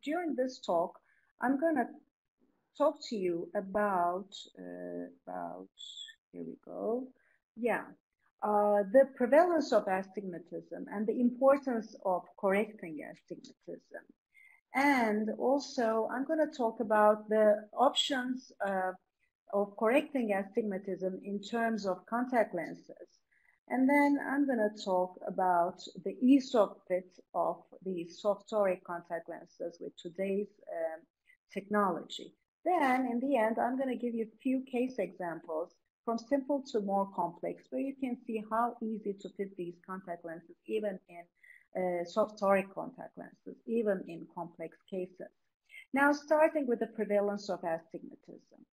during this talk, I'm going to talk to you about here we go. Yeah. The prevalence of astigmatism and the importance of correcting astigmatism. And also, I'm going to talk about the options of correcting astigmatism in terms of contact lenses. And then I'm going to talk about the ease of fit of the soft toric contact lenses with today's technology. Then, in the end, I'm going to give you a few case examples from simple to more complex, where you can see how easy to fit these contact lenses, even in soft toric contact lenses, even in complex cases. Now, starting with the prevalence of astigmatism.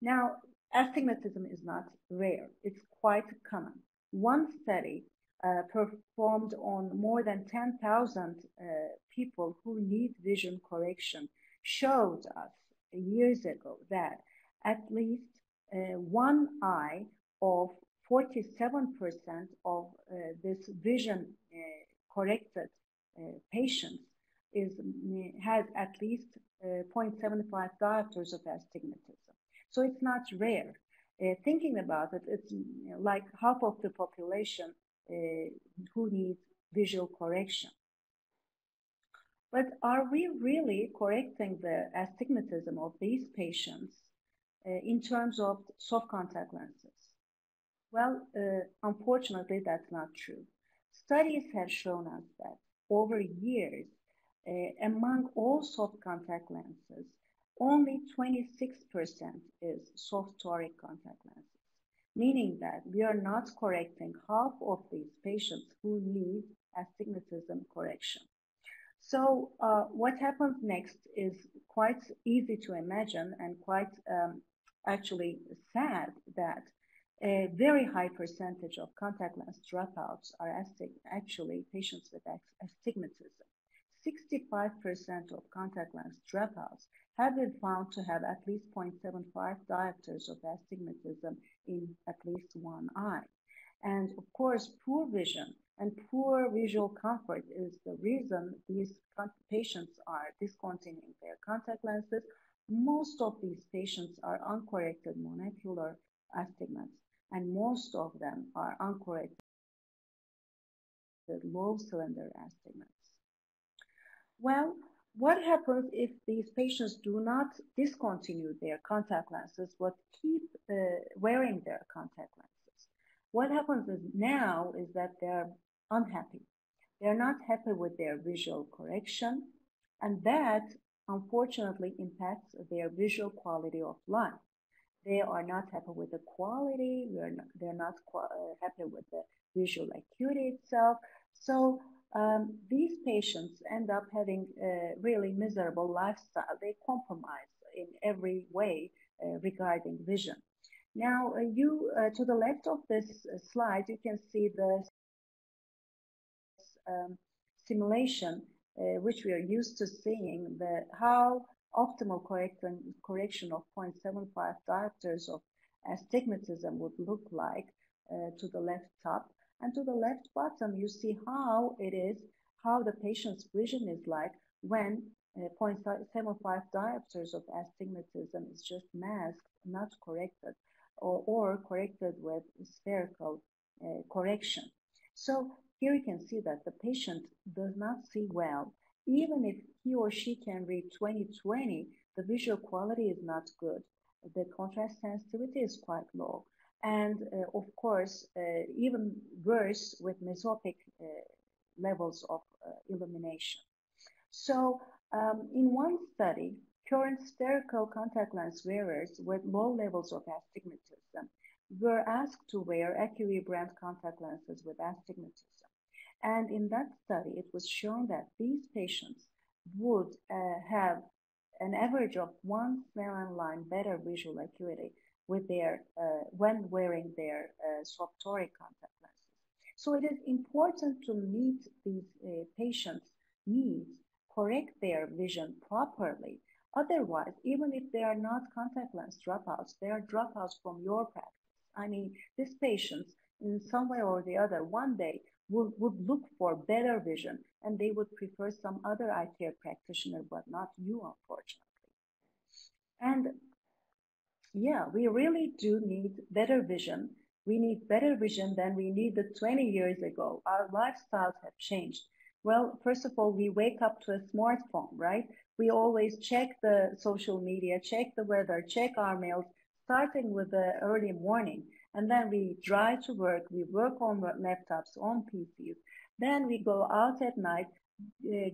Now, astigmatism is not rare. It's quite common. One study performed on more than 10,000 people who need vision correction showed us years ago that at least one eye of 47% of this vision corrected patients has at least 0.75 diopters of astigmatism. So it's not rare. Thinking about it, it's like half of the population who needs visual correction. But are we really correcting the astigmatism of these patients in terms of soft contact lenses? Well, unfortunately, that's not true. Studies have shown us that over years, among all soft contact lenses, only 26% is soft toric contact lenses, meaning that we are not correcting half of these patients who need astigmatism correction. So what happens next is quite easy to imagine and quite actually sad that a very high percentage of contact lens dropouts are actually patients with astigmatism. 65% of contact lens dropouts have been found to have at least 0.75 diopters of astigmatism in at least one eye. And of course, poor vision and poor visual comfort is the reason these patients are discontinuing their contact lenses. Most of these patients are uncorrected monocular astigmats, and most of them are uncorrected low cylinder astigmats. Well, what happens if these patients do not discontinue their contact lenses but keep wearing their contact lenses? What happens now is that they're unhappy. They're not happy with their visual correction, and that unfortunately impacts their visual quality of life. They are not happy with the quality, they're not happy with the visual acuity itself. So these patients end up having a really miserable lifestyle. They compromise in every way regarding vision. Now, to the left of this slide, you can see the simulation which we are used to seeing, how optimal correction of 0.75 diopters of astigmatism would look like to the left top. And to the left bottom, you see how the patient's vision is like when 0.75 diopters of astigmatism is just masked, not corrected, or corrected with spherical correction. So here you can see that the patient does not see well. Even if he or she can read 20/20, the visual quality is not good. The contrast sensitivity is quite low. And of course, even worse with mesopic levels of illumination. So in one study, current spherical contact lens wearers with low levels of astigmatism were asked to wear Acuvue brand contact lenses with astigmatism. And in that study, it was shown that these patients would have an average of 1 Snellen line better visual acuity with their when wearing their soft toric contact lenses. So it is important to meet these patients' needs, correct their vision properly. Otherwise, even if they are not contact lens dropouts, they are dropouts from your practice. I mean, these patients, in some way or the other, one day would look for better vision, and they would prefer some other eye care practitioner, but not you, unfortunately. And yeah, we really do need better vision. We need better vision than we needed 20 years ago. Our lifestyles have changed. Well, first of all, we wake up to a smartphone, right? We always check the social media, check the weather, check our mails, starting with the early morning. And then we drive to work, we work on laptops, on PCs. Then we go out at night,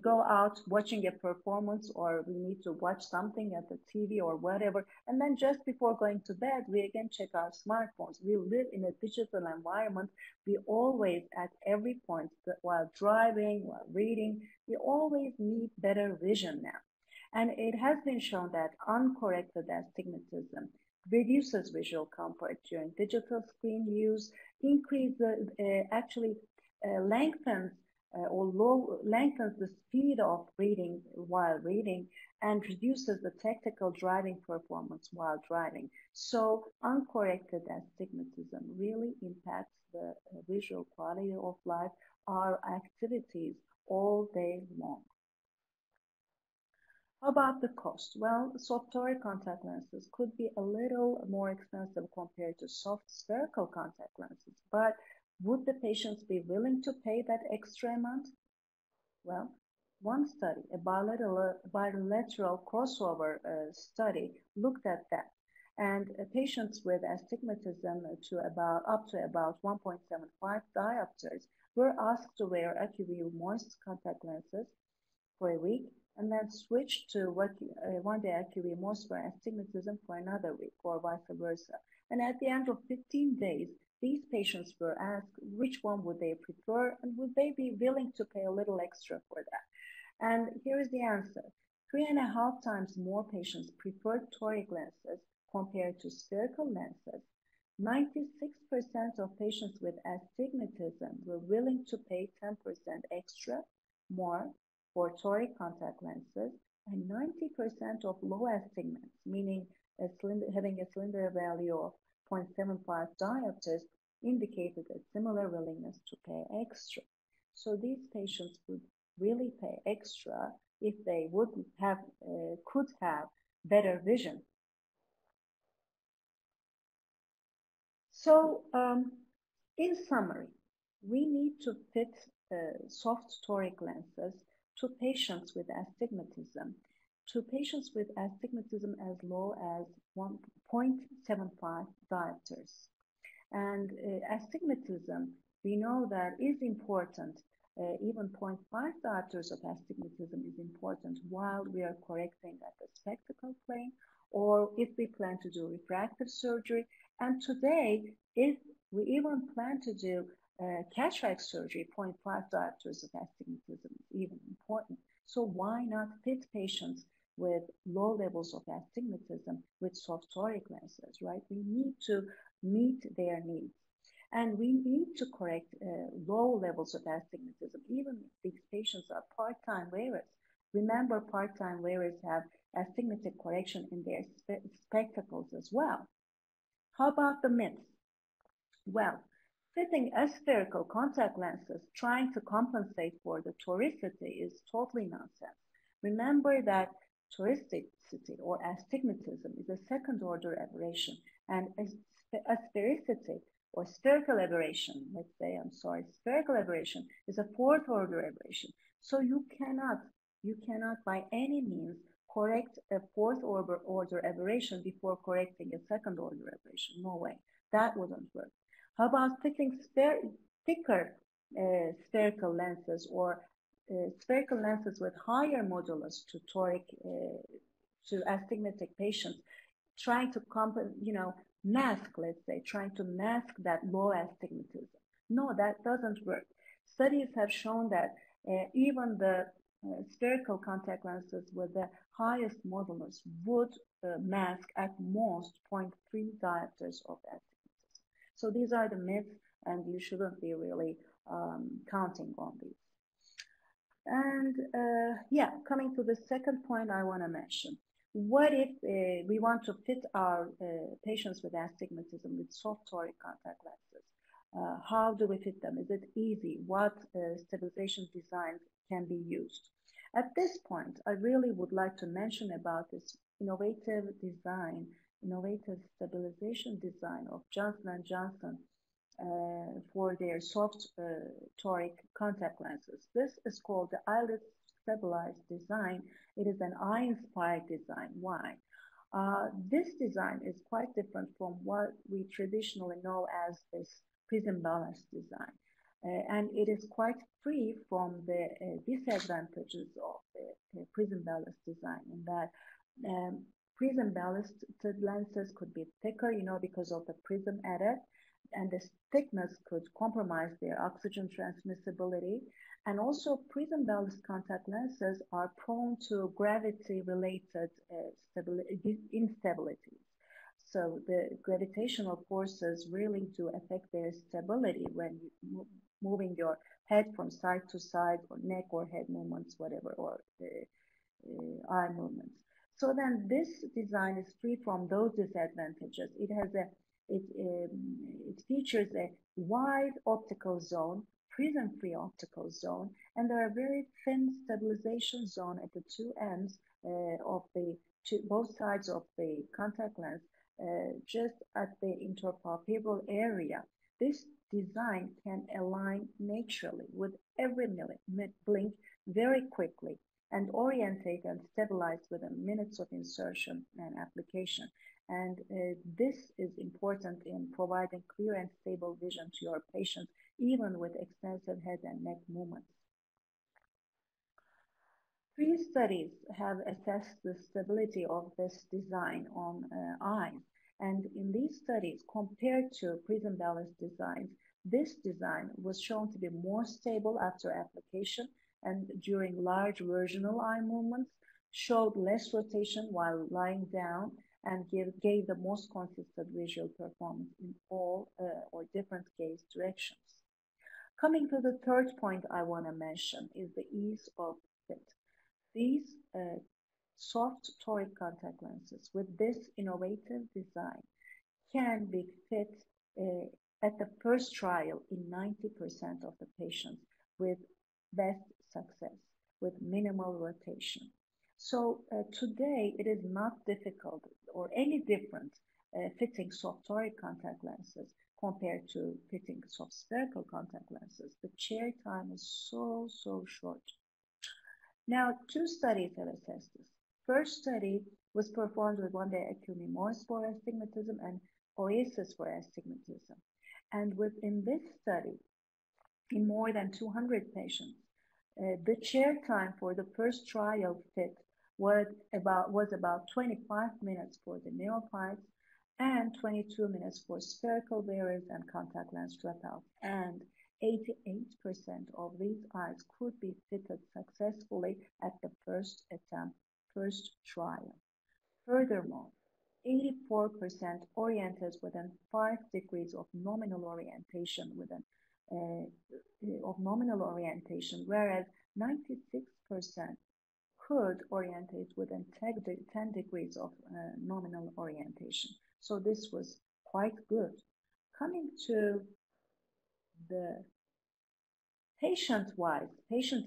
go out watching a performance, or we need to watch something at the TV or whatever. And then just before going to bed, we again check our smartphones. We live in a digital environment. We always, at every point, while driving, while reading, we always need better vision now. And it has been shown that uncorrected astigmatism reduces visual comfort during digital screen use, lengthens the speed of reading while reading, and reduces the tactical driving performance while driving. So uncorrected astigmatism really impacts the visual quality of life, our activities all day long. How about the cost? Well, soft toric contact lenses could be a little more expensive compared to soft spherical contact lenses, but would the patients be willing to pay that extra amount? Well, one study, a bilateral crossover study, looked at that. And patients with astigmatism up to about 1.75 diopters were asked to wear AccuView moist contact lenses for a week, and then switch to one day AccuView moist for astigmatism for another week, or vice versa. And at the end of 15 days, these patients were asked which one would they prefer, and would they be willing to pay a little extra for that. And here is the answer. 3.5 times more patients preferred toric lenses compared to spherical lenses. 96% of patients with astigmatism were willing to pay 10% extra more for toric contact lenses, and 90% of low astigmats, meaning having a cylinder value of 0.75 diopters, indicated a similar willingness to pay extra. So these patients would really pay extra if they could have better vision. So in summary, we need to fit soft toric lenses to patients with astigmatism, as low as 1.75 diopters. And astigmatism, we know that is important. Even 0.5 diopters of astigmatism is important while we are correcting at the spectacle plane, or if we plan to do refractive surgery. And today, if we even plan to do cataract surgery, 0.5 diopters of astigmatism is even important. So why not fit patients with low levels of astigmatism with soft toric lenses, right? We need to meet their needs. And we need to correct low levels of astigmatism, even if these patients are part-time wearers. Remember, part-time wearers have astigmatic correction in their spectacles as well. How about the myths? Well, fitting aspherical contact lenses trying to compensate for the toricity is totally nonsense. Remember that toricity or astigmatism is a second-order aberration, and asphericity or spherical aberration, spherical aberration is a fourth-order aberration. So you cannot by any means correct a fourth-order aberration before correcting a second-order aberration. No way, that wouldn't work. How about fitting thicker spherical lenses, or spherical lenses with higher modulus to toric to astigmatic patients, trying to mask, let's say, trying to mask that low astigmatism? No, that doesn't work. Studies have shown that even the spherical contact lenses with the highest modulus would mask at most 0.3 diopters of astigmatism. So these are the myths, and you shouldn't be really counting on these. And coming to the second point I want to mention. What if we want to fit our patients with astigmatism with soft toric contact lenses? How do we fit them? Is it easy? What stabilization designs can be used? At this point, I really would like to mention about this innovative design, innovative stabilization design of Johnson & Johnson for their soft toric contact lenses. This is called the eyelid stabilized design. It is an eye-inspired design. Why? This design is quite different from what we traditionally know as this prism ballast design. And it is quite free from the disadvantages of the prism ballast design, in that prism ballasted lenses could be thicker, because of the prism added, and the thickness could compromise their oxygen transmissibility. And also prism ballast contact lenses are prone to gravity-related instabilities. So the gravitational forces really do affect their stability when you moving your head from side to side, or neck or head movements, whatever, or eye movements. So then this design is free from those disadvantages. It has it features a wide optical zone, prism-free optical zone, and there are very thin stabilization zone at the two ends of both sides of the contact lens, just at the interpalpebral area. This design can align naturally with every blink very quickly and orientate and stabilize within minutes of insertion and application. And this is important in providing clear and stable vision to your patients, even with extensive head and neck movements. 3 studies have assessed the stability of this design on eyes. And in these studies, compared to prism ballast designs, this design was shown to be more stable after application, and during large virginal eye movements, showed less rotation while lying down, and gave the most consistent visual performance in all or different gaze directions. Coming to the third point I want to mention is the ease of fit. These soft toric contact lenses with this innovative design can be fit at the first trial in 90% of the patients with best success, with minimal rotation. So today it is not difficult or any different fitting soft toric contact lenses compared to fitting soft spherical contact lenses. The chair time is so short. Now, 2 studies have assessed this. First study was performed with one-day acute for astigmatism and oasis for astigmatism. And within this study, in more than 200 patients, the chair time for the first trial fit was about 25 minutes for the neophytes and 22 minutes for spherical wearers and contact lens dropouts. And 88% of these eyes could be fitted successfully at the first attempt, first trial. Furthermore, 84% oriented within 5 degrees of nominal orientation whereas 96% could orientate within 10 degrees of nominal orientation. So this was quite good. Coming to the patient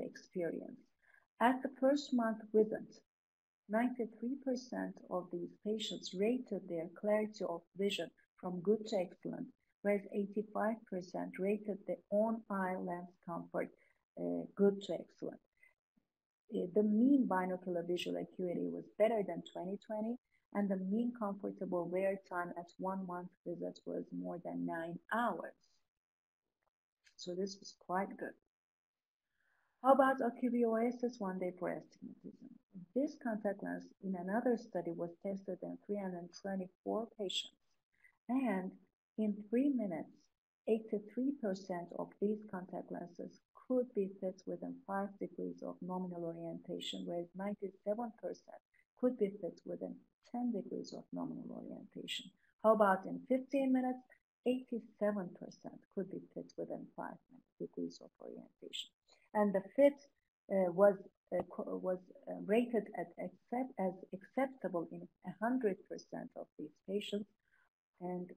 experience, at the first month visit, 93% of these patients rated their clarity of vision from good to excellent, whereas 85% rated their own eye lens comfort good to excellent. The mean binocular visual acuity was better than 20/20, and the mean comfortable wear time at 1 month visit was more than 9 hours. So this was quite good. How about Ocuvi Oasis one day for astigmatism? This contact lens in another study was tested in 324 patients, and in 3 minutes, 83% of these contact lenses could be fit within 5 degrees of nominal orientation, whereas 97% could be fit within 10 degrees of nominal orientation. How about in 15 minutes? 87% could be fit within 5 degrees of orientation. And the fit was rated as acceptable in 100% of these patients. And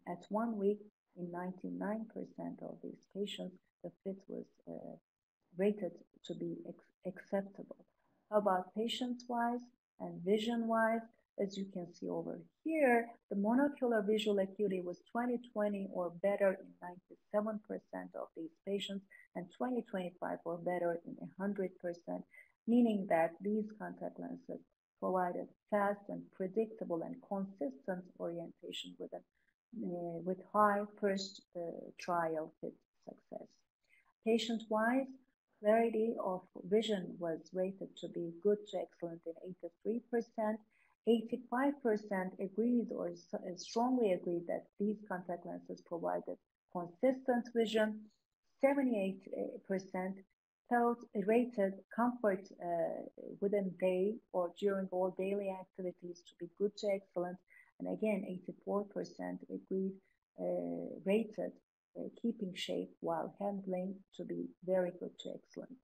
at 1 week, In 99% of these patients, the fit was rated to be acceptable. How about patients-wise and vision-wise? As you can see over here, the monocular visual acuity was 20/20 or better in 97% of these patients and 20/25 or better in 100%, meaning that these contact lenses provided fast and predictable and consistent orientation with high first trial fit success. Patient-wise, clarity of vision was rated to be good to excellent in 83%. 85% agreed or strongly agreed that these contact lenses provided consistent vision. 78% felt rated comfort within day or during all daily activities to be good to excellent. And again, 84% agreed rated keeping shape while handling to be very good to excellent.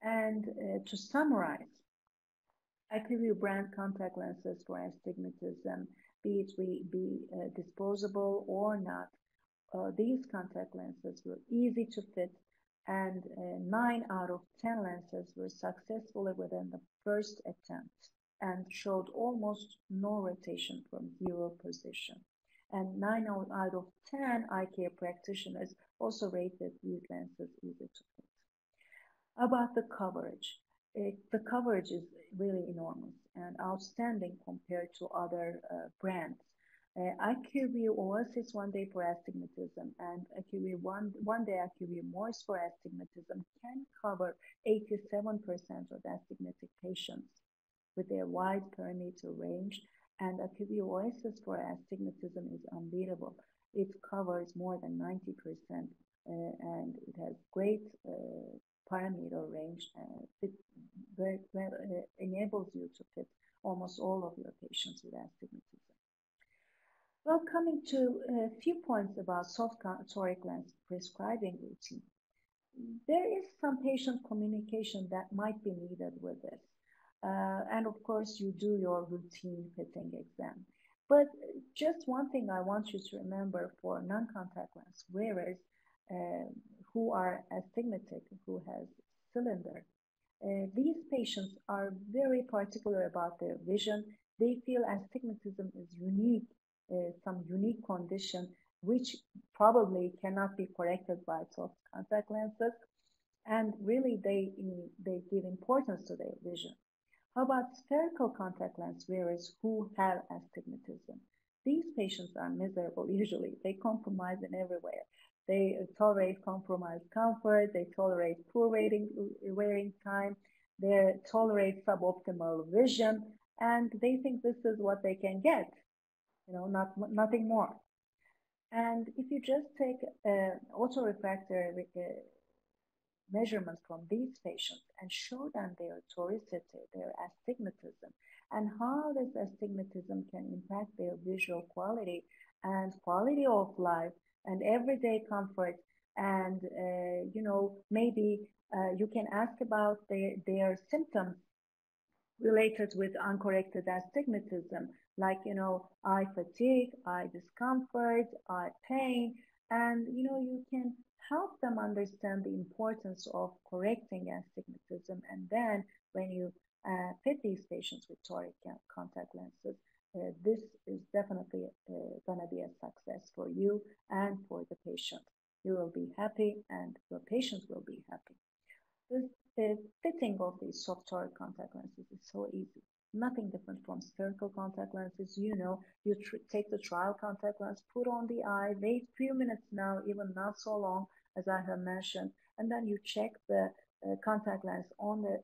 And to summarize, IQVIEW brand contact lenses for astigmatism, be it disposable or not, these contact lenses were easy to fit, and 9 out of 10 lenses were successfully within the first attempt and showed almost no rotation from 0 position. And 9 out of 10 eye care practitioners also rated these lenses easy to fit. About the coverage. The coverage is really enormous and outstanding compared to other brands. IQVIEW Oasis One Day for Astigmatism and IQVIEW One Day IQVIEW Morse for Astigmatism can cover 87% of astigmatic patients with their wide perimeter range, and IQVIEW Oasis for Astigmatism is unbeatable. It covers more than 90% and it has great parameter range and enables you to fit almost all of your patients with astigmatism. Well, coming to a few points about soft toric lens prescribing routine. There is some patient communication that might be needed with this. And of course, you do your routine fitting exam. But just one thing I want you to remember for non-contact lens wearers who are astigmatic, who has cylinder, these patients are very particular about their vision. They feel astigmatism is unique, some unique condition which probably cannot be corrected by soft contact lenses, and really they give importance to their vision. How about spherical contact lens wearers who have astigmatism? These patients are miserable usually. They compromise in everywhere. They tolerate compromised comfort, they tolerate poor wearing time, they tolerate suboptimal vision, and they think this is what they can get, nothing more. And if you just take autorefractor measurements from these patients and show them their toricity, their astigmatism, and how this astigmatism can impact their visual quality and quality of life and everyday comfort, and maybe you can ask about their symptoms related with uncorrected astigmatism, like eye fatigue, eye discomfort, eye pain, and you can help them understand the importance of correcting astigmatism. And then when you fit these patients with toric contact lenses, this is definitely going to be a success for you and for the patient. You will be happy and your patients will be happy. The fitting of these soft toric contact lenses is so easy. Nothing different from spherical contact lenses. You take the trial contact lens, put on the eye, wait few minutes now, even not so long as I have mentioned, and then you check the contact lens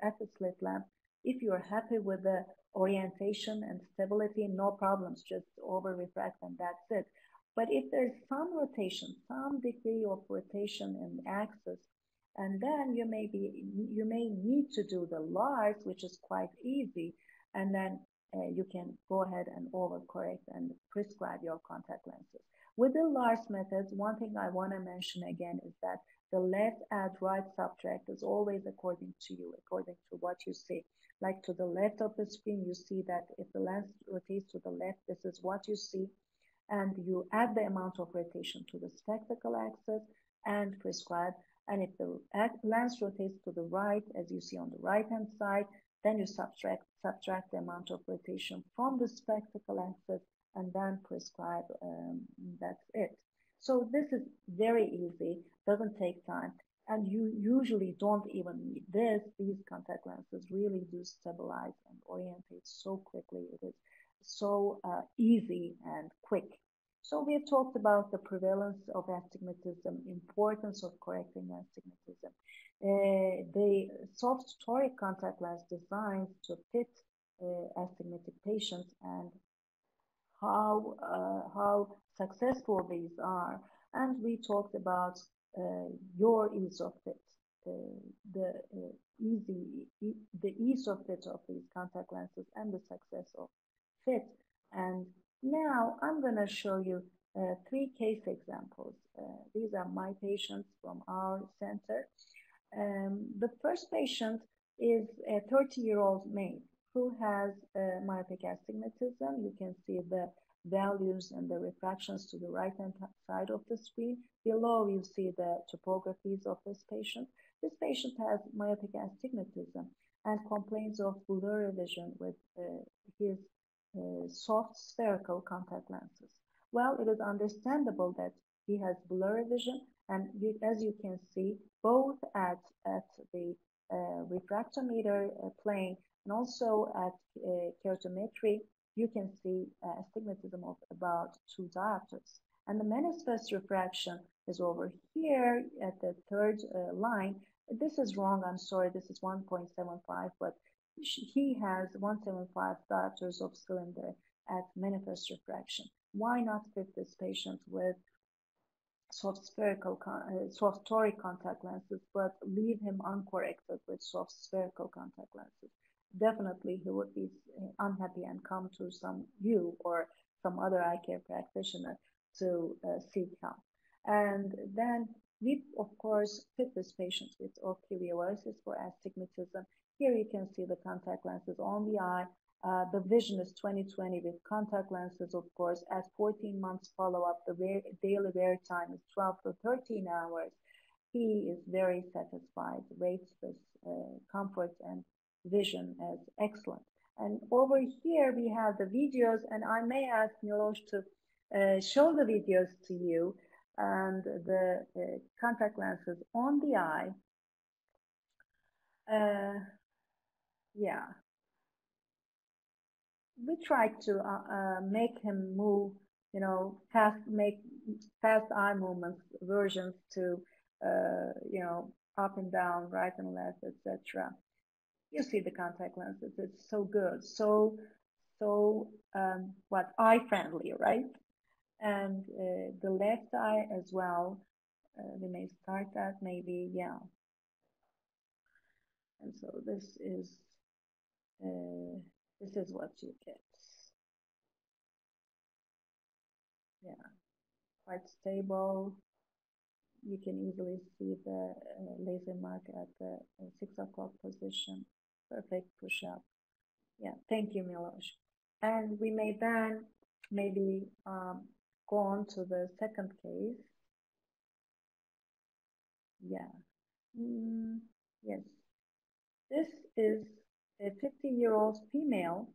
at the slit lamp. If you're happy with the orientation and stability, no problems, just over refract and that's it. But if there's some rotation, some degree of rotation in the axis, and then you may need to do the LARS, which is quite easy, and then you can go ahead and overcorrect and prescribe your contact lenses. With the LARS methods, one thing I want to mention again is that the left add right subtract is always according to you, according to what you see. Like to the left of the screen, you see that if the lens rotates to the left, this is what you see. and you add the amount of rotation to the spectacle axis and prescribe. And if the lens rotates to the right, as you see on the right-hand side, then you subtract the amount of rotation from the spectacle axis and then prescribe. That's it. So this is very easy, doesn't take time, and you usually don't even need this. These contact lenses really do stabilize and orientate so quickly. It is so easy and quick. So we have talked about the prevalence of astigmatism, importance of correcting astigmatism, the soft toric contact lens designed to fit astigmatic patients, and how successful these are. And we talked about your ease of fit, the ease of fit of these contact lenses and the success of fit. And now I'm going to show you 3 case examples. These are my patients from our center. The first patient is a 30-year-old male who has myopic astigmatism. You can see the values and the refractions to the right-hand side of the screen. Below, you see the topographies of this patient. This patient has myopic astigmatism and complains of blurry vision with his soft spherical contact lenses. Well, it is understandable that he has blurry vision, and as you can see, both at the refractometer plane and also at keratometry, you can see astigmatism of about 2 diopters. And the manifest refraction is over here at the third line. This is wrong, I'm sorry, this is 1.75, but he has 175 diopters of cylinder at manifest refraction. Why not fit this patient with soft toric contact lenses, but leave him uncorrected with soft spherical contact lenses? Definitely he would be unhappy and come to you or some other eye care practitioner to seek help. And then we, of course, fit this patient with oculosis for astigmatism. Here you can see the contact lenses on the eye. The vision is 20/20 with contact lenses, of course. At 14 months follow-up, the daily wear time is 12 to 13 hours. He is very satisfied, rates this comfort and vision as excellent. And over here we have the videos, and I may ask Milos to show the videos to you and the contact lenses on the eye. Yeah. We tried to make him move, make fast eye movements, versions to, up and down, right and left, etc. You see the contact lenses, it's so good, so eye friendly, right? And the left eye as well, we may start that maybe, yeah. And so this is what you get. Yeah, quite stable. You can easily see the laser mark at the 6 o'clock position. Perfect push-up. Yeah, thank you, Milos. And we may then maybe go on to the second case. Yeah. Yes. This is a 50-year-old female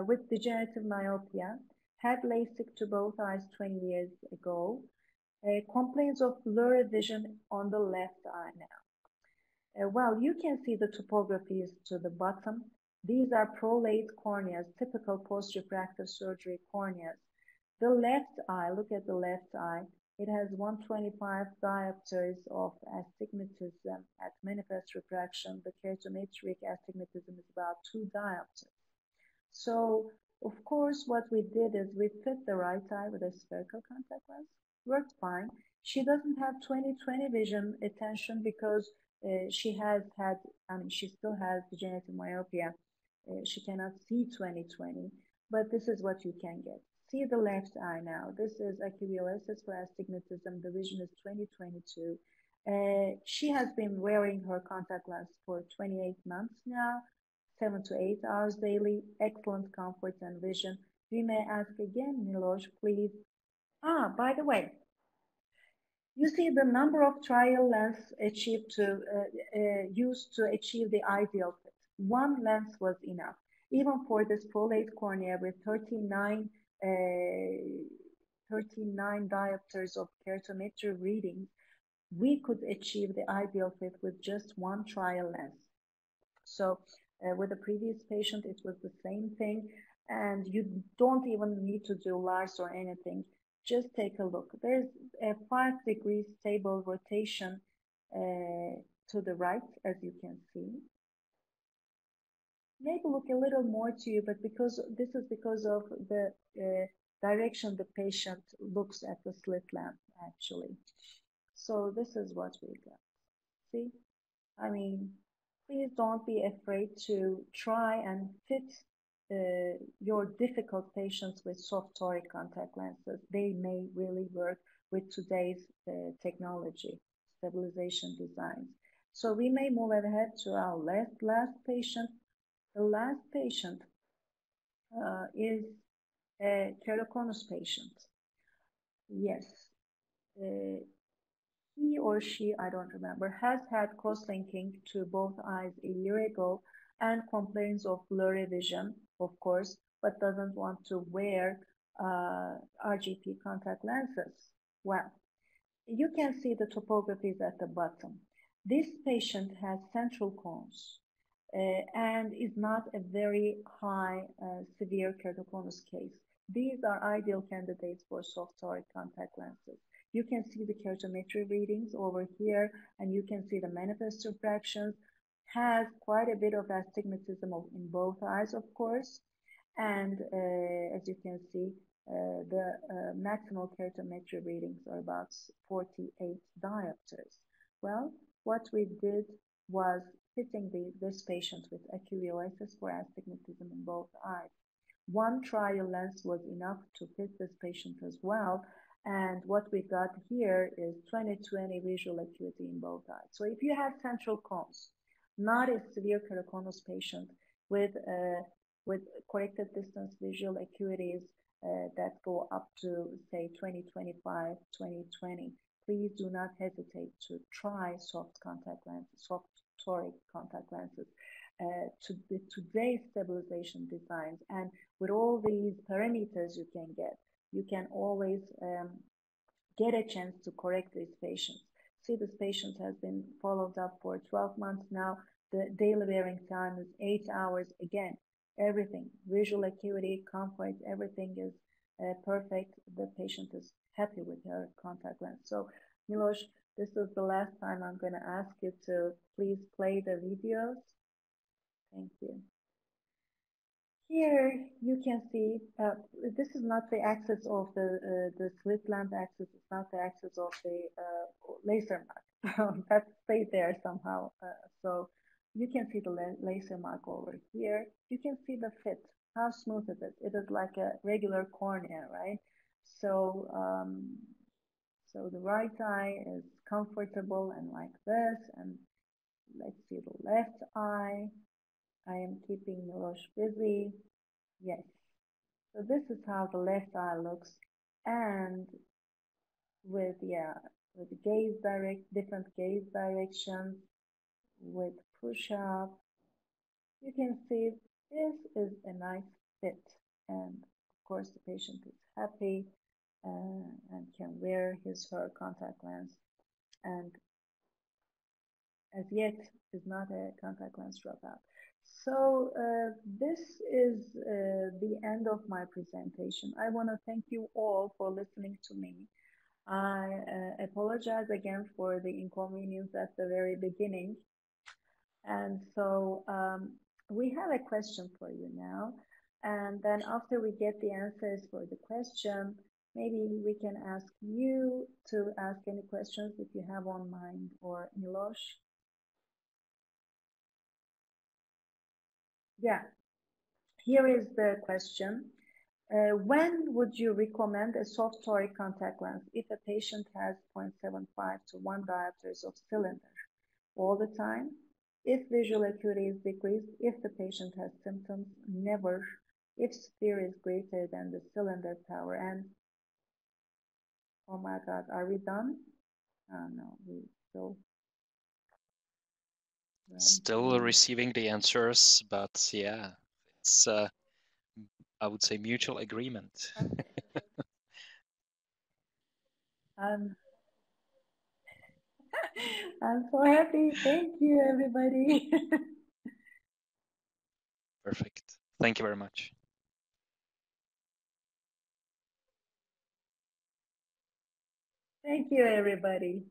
with degenerative myopia, had LASIK to both eyes 20 years ago, complains of blurry vision on the left eye now. Well, you can see the topographies to the bottom. These are prolate corneas, typical post-refractive surgery corneas. The left eye, look at the left eye, it has 125 diopters of astigmatism at manifest refraction. The keratometric astigmatism is about 2 diopters. So, of course, what we did is we fit the right eye with a spherical contact lens. Worked fine. She doesn't have 20/20 vision attention because she still has degenerative myopia. She cannot see 20/20, but this is what you can get. See the left eye now. This is oculosis for astigmatism. The vision is 20/22. She has been wearing her contact lens for 28 months now, 7 to 8 hours daily, excellent comfort and vision. We may ask again, Milosh, please. By the way, you see the number of trial lengths used to achieve the ideal fit. One length was enough. Even for this folate cornea with 39 diopters of keratometry readings, we could achieve the ideal fit with just one trial lens. So with the previous patient, it was the same thing, and you don't even need to do LARS or anything. Just take a look. There's a 5 degrees stable rotation to the right, as you can see. Maybe look a little more to you, but because this is because of the direction the patient looks at the slit lamp, actually. So this is what we got. See? I mean, please don't be afraid to try and fit your difficult patients with soft toric contact lenses. They may really work with today's technology, stabilization designs. So we may move ahead to our last patient. The last patient is a keratoconus patient. Yes. He or she, I don't remember, has had cross-linking to both eyes a year ago and complains of blurry vision, of course, but doesn't want to wear RGP contact lenses. Well, you can see the topographies at the bottom. This patient has central cones and is not a very high severe keratoconus case. These are ideal candidates for soft toric contact lenses. You can see the keratometry readings over here, and you can see the manifest refractions. Has quite a bit of astigmatism in both eyes, of course. And as you can see, the maximal keratometry readings are about 48 diopters. Well, what we did was fitting this patient with aculeolysis for astigmatism in both eyes. One trial lens was enough to fit this patient as well. And what we got here is 20/20 visual acuity in both eyes. So if you have central cones, not a severe keratoconus patient with corrected distance visual acuities that go up to, say, 20/25, 20/20, please do not hesitate to try soft toric contact lenses. To today's stabilization designs, and with all these parameters you can always get a chance to correct these patients. See, this patient has been followed up for 12 months now. The daily wearing time is 8 hours. Again, everything, visual acuity, comfort, everything is perfect. The patient is happy with her contact lens. So, Milosh, this is the last time I'm going to ask you to please play the videos. Thank you. Here you can see, this is not the axis of the slit lamp axis, it's not the axis of the laser mark. That stayed there somehow. So you can see the laser mark over here. You can see the fit, how smooth it is. It is like a regular cornea, right? So, so the right eye is comfortable and like this, and let's see the left eye. I am keeping Milosh busy. Yes. So this is how the left eye looks, and with different gaze directions, with push up, you can see this is a nice fit, and of course the patient is happy and can wear her contact lens, and as yet is not a contact lens dropout. So this is the end of my presentation. I want to thank you all for listening to me. I apologize again for the inconvenience at the very beginning. And so we have a question for you now. And then after we get the answers for the question, maybe we can ask you to ask any questions if you have on mind, or Milosh. Yeah, here is the question. When would you recommend a soft toric contact lens if a patient has 0.75 to 1 diopters of cylinder? All the time? If visual acuity is decreased, if the patient has symptoms, never, if sphere is greater than the cylinder tower. And oh my God, are we done? Oh no, we still receiving the answers, but yeah, it's I would say mutual agreement. I'm so happy. Thank you, everybody. Perfect. Thank you very much. Thank you, everybody.